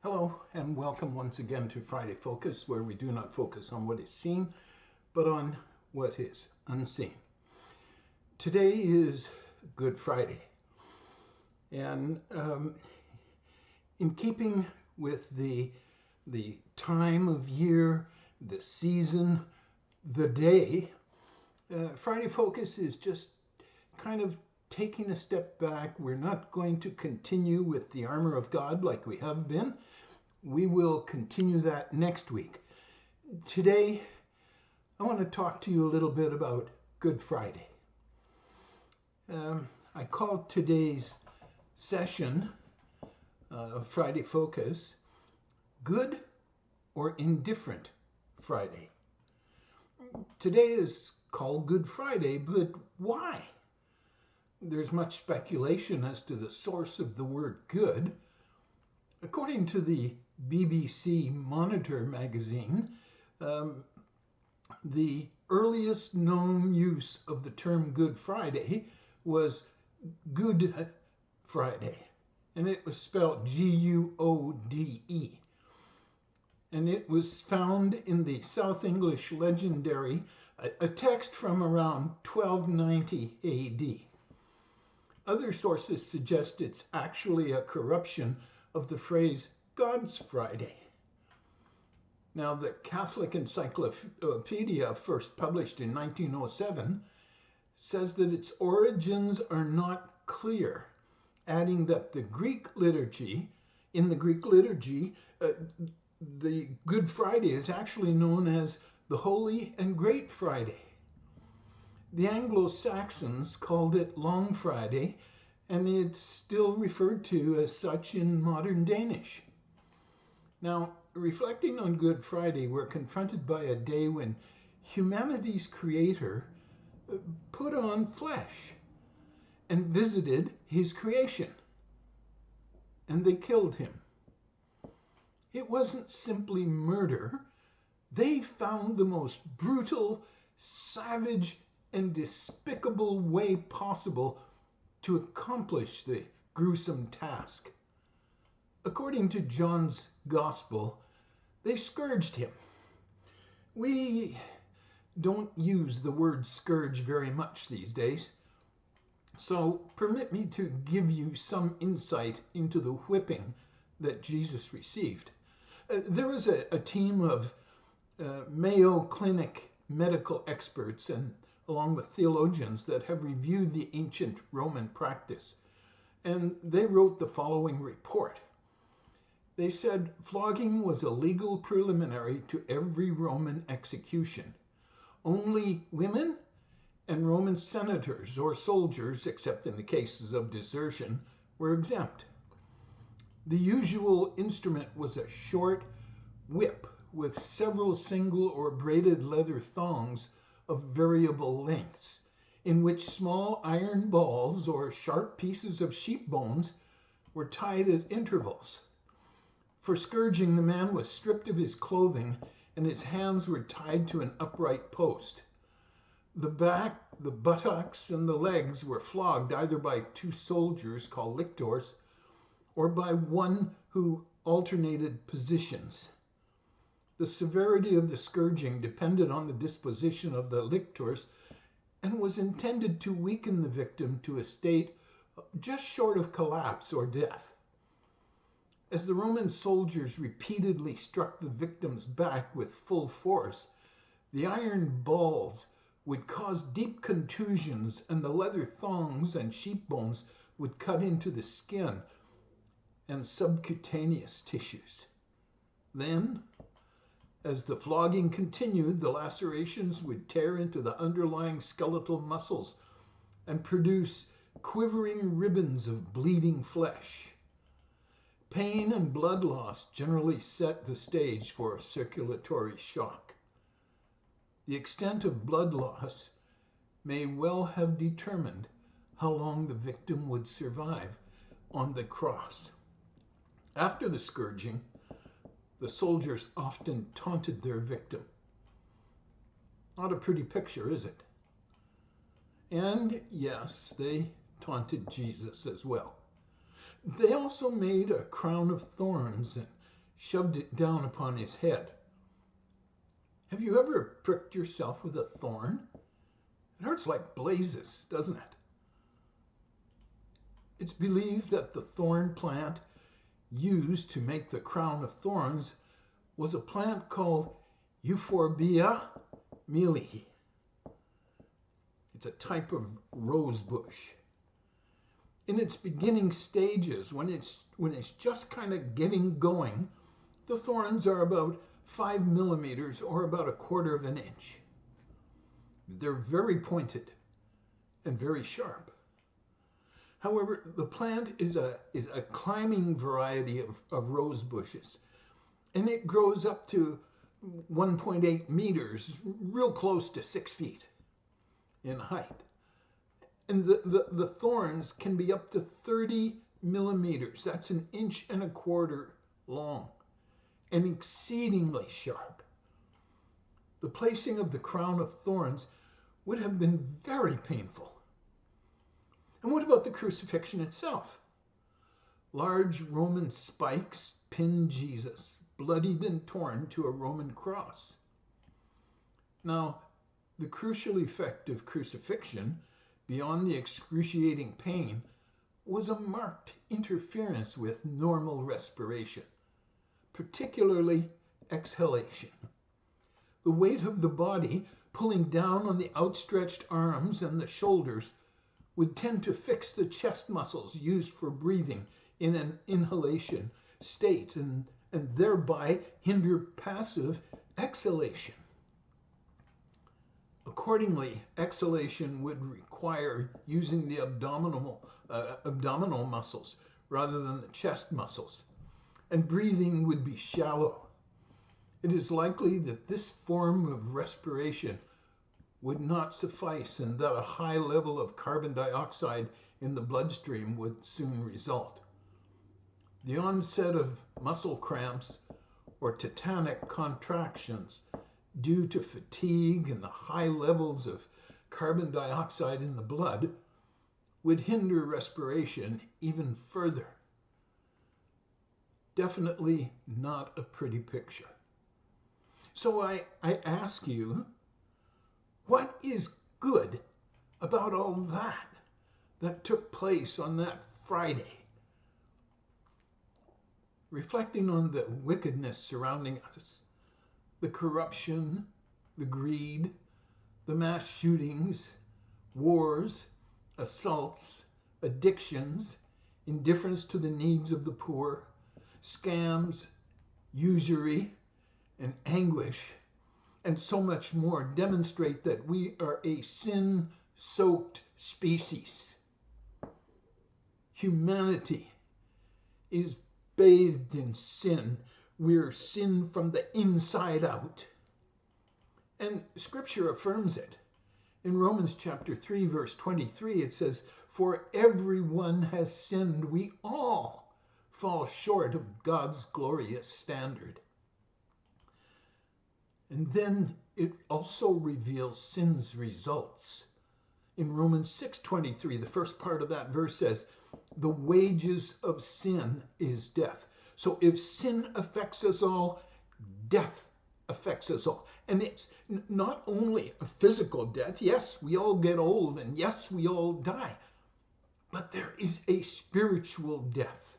Hello, and welcome once again to Friday Focus, where we do not focus on what is seen, but on what is unseen. Today is Good Friday, and in keeping with the time of year, the season, the day, Friday Focus is just kind of taking a step back. We're not going to continue with the armor of God like we have been. We will continue that next week. Today, I want to talk to you a little bit about Good Friday. I called today's session, Friday Focus, Good or Indifferent Friday. Today is called Good Friday, but why? There's much speculation as to the source of the word good. According to the BBC Monitor magazine, the earliest known use of the term Good Friday was Good Friday, and it was spelled G-U-O-D-E. And it was found in the South English Legendary, a text from around 1290 A.D. Other sources suggest it's actually a corruption of the phrase God's Friday. Now, the Catholic Encyclopedia, first published in 1907, says that its origins are not clear, adding that in the Greek liturgy, the Good Friday is actually known as the Holy and Great Friday. The Anglo-Saxons called it Long Friday, and it's still referred to as such in modern Danish. Now, reflecting on Good Friday, we're confronted by a day when humanity's creator put on flesh and visited his creation, and they killed him. It wasn't simply murder. They found the most brutal, savage, and despicable way possible to accomplish the gruesome task. According to John's Gospel, they scourged him. We don't use the word scourge very much these days, so permit me to give you some insight into the whipping that Jesus received. There was a team of Mayo Clinic medical experts and along with theologians that have reviewed the ancient Roman practice, and they wrote the following report. They said flogging was a legal preliminary to every Roman execution. Only women and Roman senators or soldiers, except in the cases of desertion, were exempt. The usual instrument was a short whip with several single or braided leather thongs of variable lengths, in which small iron balls or sharp pieces of sheep bones were tied at intervals. For scourging, the man was stripped of his clothing and his hands were tied to an upright post. The back, the buttocks, and the legs were flogged either by two soldiers called lictors or by one who alternated positions. The severity of the scourging depended on the disposition of the lictors and was intended to weaken the victim to a state just short of collapse or death. As the Roman soldiers repeatedly struck the victim's back with full force, the iron balls would cause deep contusions and the leather thongs and sheep bones would cut into the skin and subcutaneous tissues. Then, as the flogging continued, the lacerations would tear into the underlying skeletal muscles and produce quivering ribbons of bleeding flesh. Pain and blood loss generally set the stage for a circulatory shock. The extent of blood loss may well have determined how long the victim would survive on the cross. After the scourging, the soldiers often taunted their victim. Not a pretty picture, is it? And yes, they taunted Jesus as well. They also made a crown of thorns shoved it down upon his head. Have you ever pricked yourself with a thorn? It hurts like blazes, doesn't it? It's believed that the thorn plant used to make the crown of thorns was a plant called Euphorbia mealy. It's a type of rose bush. In its beginning stages, when it's just kind of getting going, the thorns are about 5 millimeters or about 1/4 of an inch. They're very pointed and very sharp. However, the plant is a climbing variety of rose bushes, and it grows up to 1.8 meters, real close to 6 feet in height. And the thorns can be up to 30 millimeters. That's 1.25 inches long and exceedingly sharp. The placing of the crown of thorns would have been very painful. And what about the crucifixion itself? Large Roman spikes pinned Jesus, bloodied and torn, to a Roman cross. Now, the crucial effect of crucifixion, beyond the excruciating pain, was a marked interference with normal respiration, particularly exhalation. The weight of the body pulling down on the outstretched arms and the shoulders would tend to fix the chest muscles used for breathing in an inhalation state and thereby hinder passive exhalation. Accordingly, exhalation would require using the abdominal muscles rather than the chest muscles, and breathing would be shallow. It is likely that this form of respiration would not suffice and that a high level of carbon dioxide in the bloodstream would soon result. The onset of muscle cramps or tetanic contractions due to fatigue and the high levels of carbon dioxide in the blood would hinder respiration even further. Definitely not a pretty picture. So I ask you, what is good about all that took place on that Friday? Reflecting on the wickedness surrounding us, the corruption, the greed, the mass shootings, wars, assaults, addictions, indifference to the needs of the poor, scams, usury, and anguish, and so much more demonstrate that we are a sin-soaked species. Humanity is bathed in sin. We're sin from the inside out. And Scripture affirms it. In Romans chapter 3, verse 23, it says, "For everyone has sinned. We all fall short of God's glorious standard." And then it also reveals sin's results. In Romans 6:23, the first part of that verse says, "The wages of sin is death." So if sin affects us all, death affects us all. And it's not only a physical death. Yes, we all get old, and yes, we all die. But there is a spiritual death.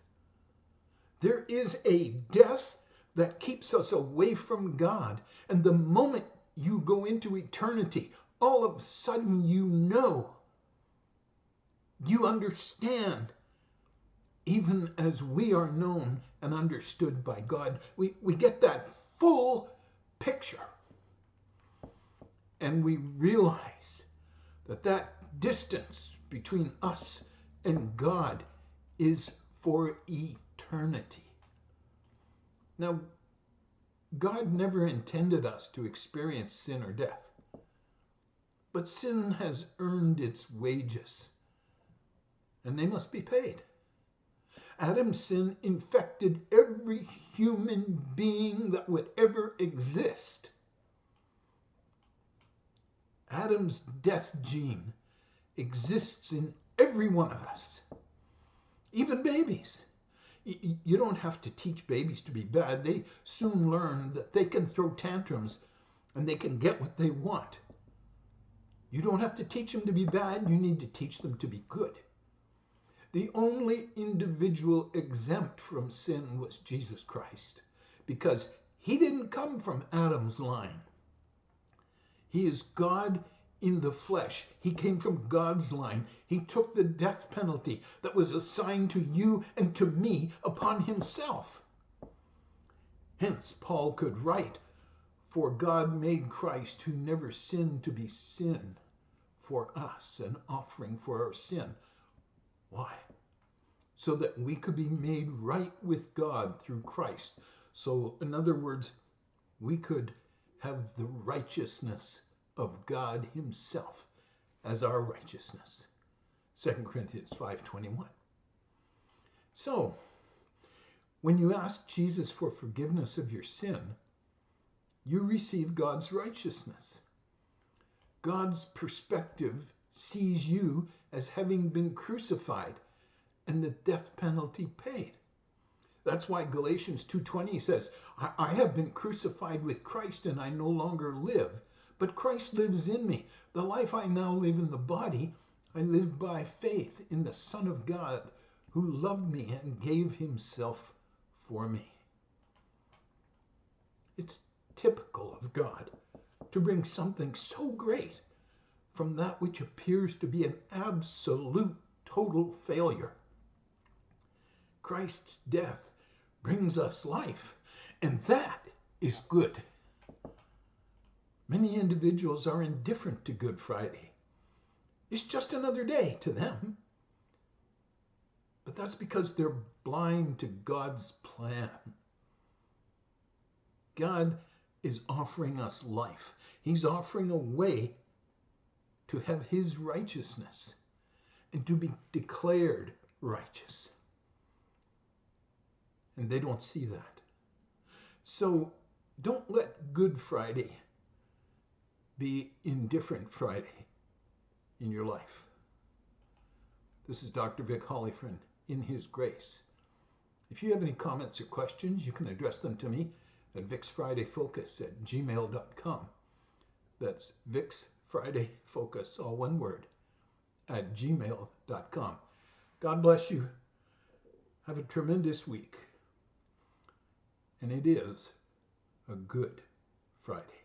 There is a death that keeps us away from God. And the moment you go into eternity, all of a sudden you know, you understand, even as we are known and understood by God. We get that full picture. And we realize that distance between us and God is for eternity. Now, God never intended us to experience sin or death, but sin has earned its wages, and they must be paid. Adam's sin infected every human being that would ever exist. Adam's death gene exists in every one of us, even babies. You don't have to teach babies to be bad. They soon learn that they can throw tantrums and they can get what they want. You don't have to teach them to be bad. You need to teach them to be good. The only individual exempt from sin was Jesus Christ, because he didn't come from Adam's line. He is God in the flesh. He came from God's line. He took the death penalty that was assigned to you and to me upon himself. Hence, Paul could write, "For God made Christ, who never sinned, to be sin for us, an offering for our sin." Why? So that we could be made right with God through Christ. So, in other words, we could have the righteousness of God himself as our righteousness. 2 Corinthians 5:21. So, when you ask Jesus for forgiveness of your sin, you receive God's righteousness. God's perspective sees you as having been crucified and the death penalty paid. That's why Galatians 2:20 says, I have been crucified with Christ and I no longer live, but Christ lives in me. The life I now live in the body, I live by faith in the Son of God who loved me and gave himself for me. It's typical of God to bring something so great from that which appears to be an absolute total failure. Christ's death brings us life, and that is good. Many individuals are indifferent to Good Friday. It's just another day to them. But that's because they're blind to God's plan. God is offering us life. He's offering a way to have his righteousness and to be declared righteous. And they don't see that. So don't let Good Friday be Indifferent Friday in your life. This is Dr. Vic Hollyford in his grace. If you have any comments or questions, you can address them to me at vicsfridayfocus@gmail.com. That's vicsfridayfocus, all one word, @gmail.com. God bless you. Have a tremendous week. And it is a Good Friday.